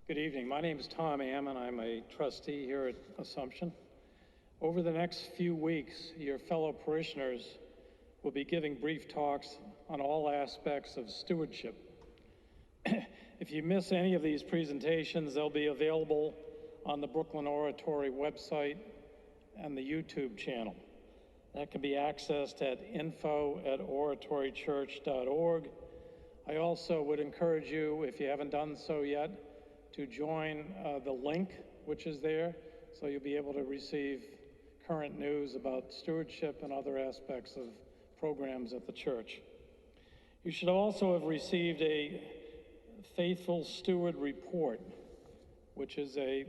Good evening. My name is Tom Amon. I'm a trustee here at Assumption. Over the next few weeks, your fellow parishioners will be giving brief talks on all aspects of stewardship. If you miss any of these presentations, they'll be available on the Brooklyn Oratory website and the YouTube channel. That can be accessed at info@oratorychurch.org. I also would encourage you, if you haven't done so yet, to join the link which is there, so you'll be able to receive current news about stewardship and other aspects of programs at the church. You should also have received a Faithful Steward report, which is a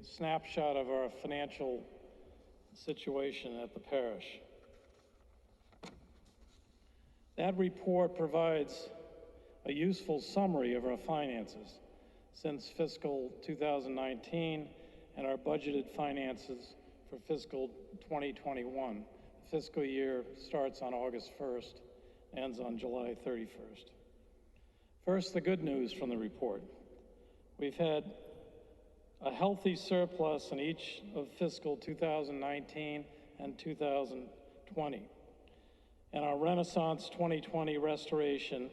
snapshot of our financial situation at the parish. That report provides a useful summary of our finances since fiscal 2019 and our budgeted finances for fiscal 2021. The fiscal year starts on August 1st, ends on July 31st. First, the good news from the report. We've had a healthy surplus in each of fiscal 2019 and 2020. And our Renaissance 2020 restoration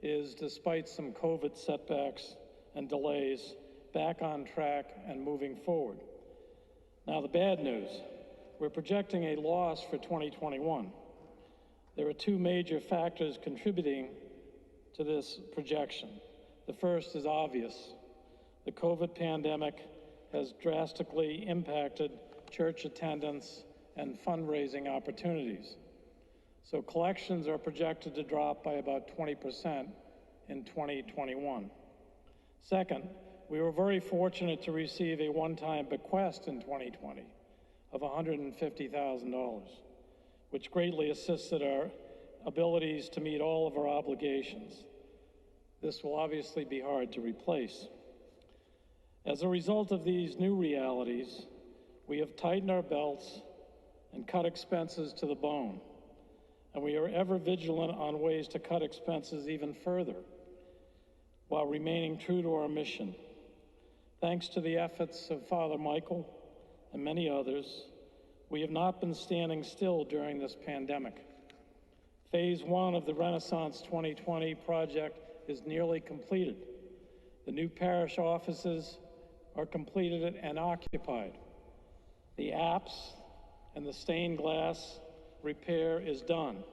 is, despite some COVID setbacks and delays, back on track and moving forward. Now, the bad news, we're projecting a loss for 2021. There are two major factors contributing to this projection. The first is obvious. The COVID pandemic has drastically impacted church attendance and fundraising opportunities. So collections are projected to drop by about 20% in 2021. Second, we were very fortunate to receive a one-time bequest in 2020 of $150,000, which greatly assisted our abilities to meet all of our obligations. This will obviously be hard to replace. As a result of these new realities, we have tightened our belts and cut expenses to the bone, and we are ever vigilant on ways to cut expenses even further while remaining true to our mission. Thanks to the efforts of Father Michael and many others, we have not been standing still during this pandemic. Phase 1 of the Renaissance 2020 project is nearly completed. The new parish offices are completed and occupied. The apps and the stained glass repair is done.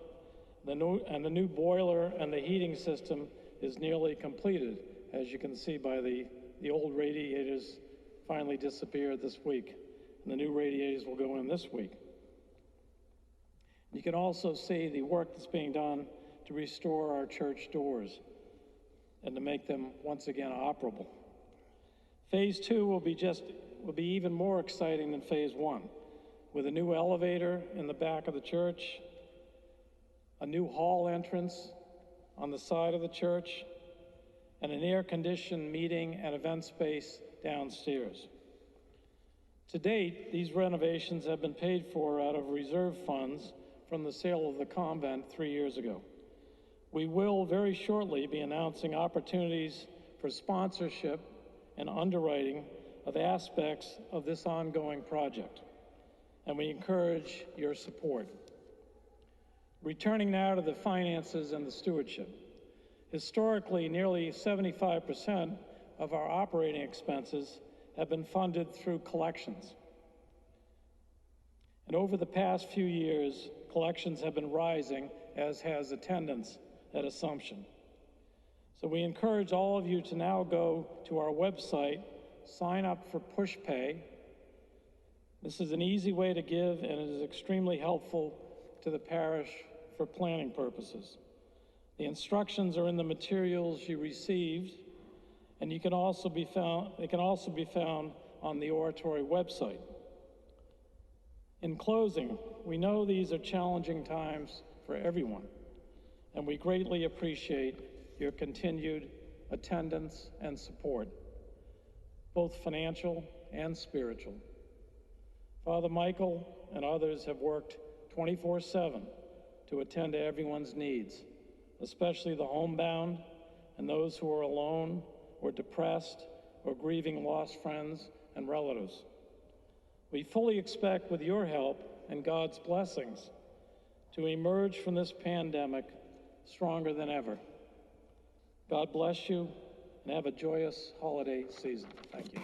The new boiler and the heating system is nearly completed. As you can see by the old radiators finally disappeared this week, and the new radiators will go in this week. You can also see the work that's being done to restore our church doors and to make them once again operable. Phase 2 will be even more exciting than Phase 1, with a new elevator in the back of the church, a new hall entrance on the side of the church, and an air-conditioned meeting and event space downstairs. To date, these renovations have been paid for out of reserve funds from the sale of the convent 3 years ago. We will very shortly be announcing opportunities for sponsorship and underwriting of aspects of this ongoing project, and we encourage your support. Returning now to the finances and the stewardship. Historically, nearly 75% of our operating expenses have been funded through collections. And over the past few years, collections have been rising, as has attendance at Assumption. So we encourage all of you to now go to our website, sign up for Pushpay. This is an easy way to give, and it is extremely helpful to the parish for planning purposes. The instructions are in the materials you received, and they can also be found on the Oratory website. In closing, we know these are challenging times for everyone, and we greatly appreciate your continued attendance and support, both financial and spiritual. Father Michael and others have worked 24/7 to attend to everyone's needs, especially the homebound and those who are alone or depressed or grieving lost friends and relatives. We fully expect, with your help and God's blessings, to emerge from this pandemic stronger than ever. God bless you, and have a joyous holiday season. Thank you.